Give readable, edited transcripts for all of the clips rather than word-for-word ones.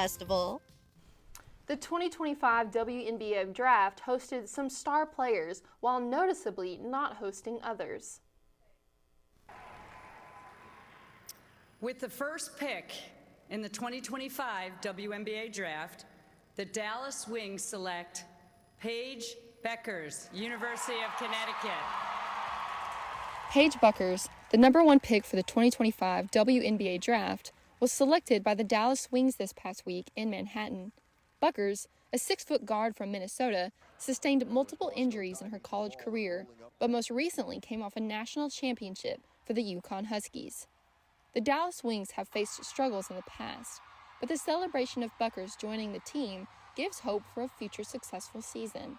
Festival. The 2025 WNBA draft hosted some star players while noticeably not hosting others. With the first pick in the 2025 WNBA draft, the Dallas Wings select Paige Bueckers, University of Connecticut. Paige Bueckers, the #1 pick for the 2025 WNBA draft, was selected by the Dallas Wings this past week in Manhattan. Bueckers, a 6-foot guard from Minnesota, sustained multiple injuries in her college career, but most recently came off a national championship for the Yukon Huskies. The Dallas Wings have faced struggles in the past, but the celebration of Bueckers joining the team gives hope for a future successful season.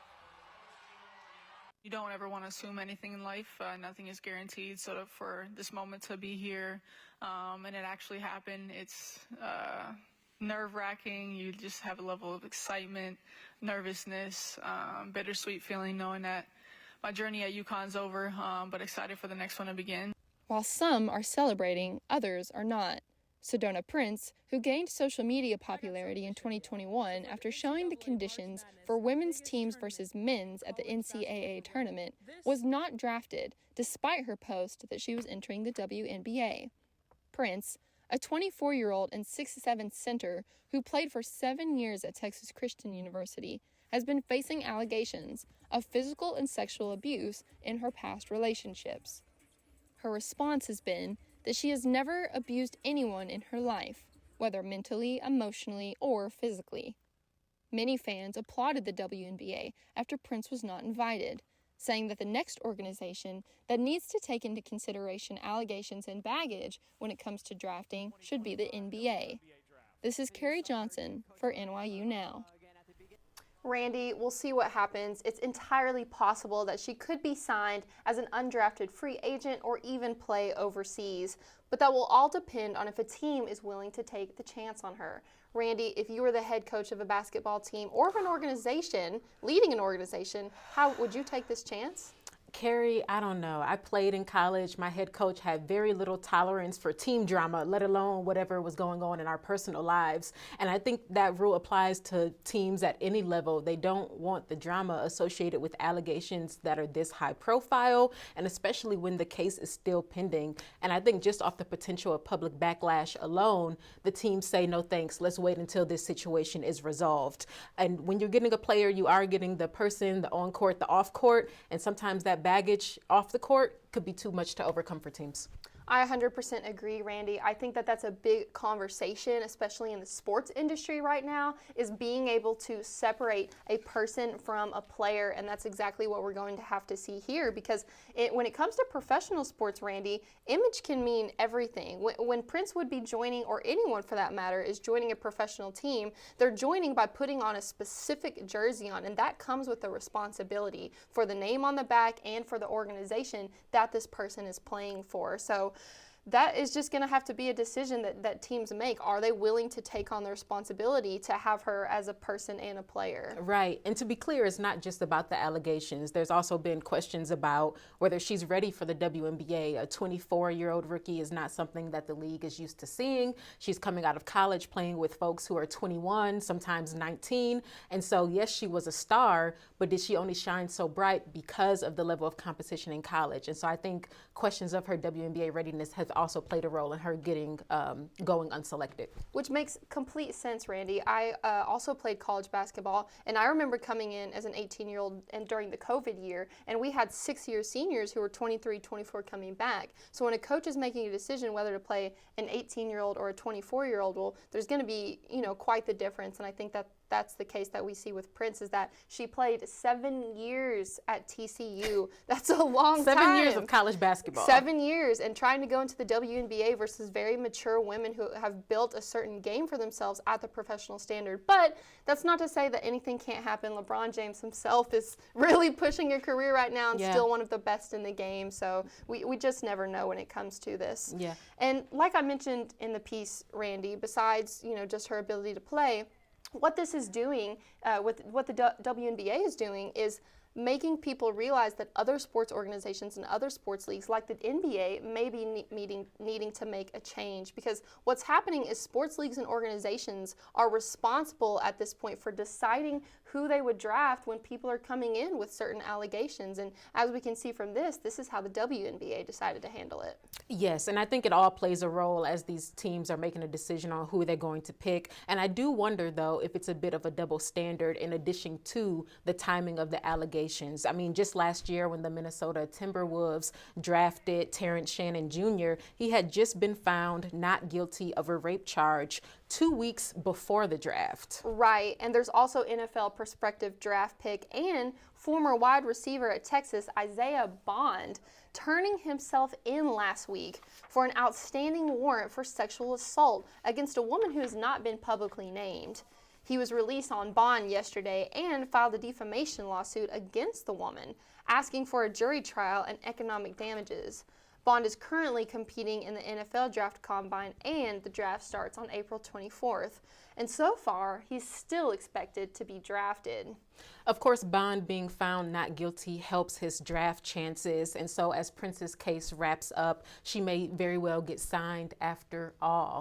You don't ever want to assume anything in life. Nothing is guaranteed. So for this moment to be here and it actually happened, it's nerve-wracking. You just have a level of excitement, nervousness, bittersweet feeling knowing that my journey at UConn's over, but excited for the next one to begin. While some are celebrating, others are not. Sedona Prince, who gained social media popularity in 2021 after showing the conditions for women's teams versus men's at the NCAA tournament, was not drafted despite her post that she was entering the WNBA. Prince, a 24-year-old and 6'7" center who played for 7 years at Texas Christian University, has been facing allegations of physical and sexual abuse in her past relationships. Her response has been that she has never abused anyone in her life, whether mentally, emotionally, or physically. Many fans applauded the WNBA after Prince was not invited, saying that the next organization that needs to take into consideration allegations and baggage when it comes to drafting should be the NBA. This is Carrie Johnson for NYU Now. Randi, we'll see what happens. It's entirely possible that she could be signed as an undrafted free agent or even play overseas, but that will all depend on if a team is willing to take the chance on her. Randi, if you were the head coach of a basketball team or of an organization, leading an organization, how would you take this chance? Carrie, I don't know. I played in college. My head coach had very little tolerance for team drama, let alone whatever was going on in our personal lives. And I think that rule applies to teams at any level. They don't want the drama associated with allegations that are this high profile, and especially when the case is still pending. And I think just off the potential of public backlash alone, the teams say, no thanks, let's wait until this situation is resolved. And when you're getting a player, you are getting the person, the on court, the off court, and sometimes that baggage off the court could be too much to overcome for teams. I 100% agree, Randi. I think that that's a big conversation, especially in the sports industry right now, is being able to separate a person from a player, and that's exactly what we're going to have to see here, because when it comes to professional sports, Randi, image can mean everything. When Prince would be joining, or anyone for that matter, is joining a professional team, they're joining by putting on a specific jersey on, and that comes with the responsibility for the name on the back and for the organization that this person is playing for. So that is just going to have to be a decision that teams make. Are they willing to take on the responsibility to have her as a person and a player? Right. And to be clear, it's not just about the allegations. There's also been questions about whether she's ready for the WNBA. A 24-year-old rookie is not something that the league is used to seeing. She's coming out of college playing with folks who are 21, sometimes 19. And so, yes, she was a star, but did she only shine so bright because of the level of competition in college? And so I think questions of her WNBA readiness have also played a role in her getting going unselected. Which makes complete sense, Randi. I also played college basketball, and I remember coming in as an 18-year-old and during the COVID year, and we had 6-year seniors who were 23, 24 coming back. So when a coach is making a decision whether to play an 18-year-old or a 24-year-old, well, there's going to be, quite the difference, and I think that that's the case that we see with Prince, is that she played 7 years at TCU. That's a long time. 7 years of college basketball. 7 years, and trying to go into the WNBA versus very mature women who have built a certain game for themselves at the professional standard. But that's not to say that anything can't happen. LeBron James himself is really pushing a career right now and still one of the best in the game. So we just never know when it comes to this. Yeah. And like I mentioned in the piece, Randi, besides just her ability to play, what this is doing, with what the WNBA is doing, is making people realize that other sports organizations and other sports leagues like the NBA may be needing to make a change, because what's happening is sports leagues and organizations are responsible at this point for deciding who they would draft when people are coming in with certain allegations. And as we can see from this is how the WNBA decided to handle it. Yes, and I think it all plays a role as these teams are making a decision on who they're going to pick. And I do wonder, though, if it's a bit of a double standard in addition to the timing of the allegations. I mean, just last year when the Minnesota Timberwolves drafted Terrence Shannon Jr., he had just been found not guilty of a rape charge 2 weeks before the draft. Right, and there's also NFL prospective draft pick and former wide receiver at Texas, Isaiah Bond, turning himself in last week for an outstanding warrant for sexual assault against a woman who has not been publicly named. He was released on bond yesterday and filed a defamation lawsuit against the woman, asking for a jury trial and economic damages. Bond is currently competing in the NFL Draft Combine, and the draft starts on April 24th. And so far, he's still expected to be drafted. Of course, Bond being found not guilty helps his draft chances. And so as Prince's case wraps up, she may very well get signed after all.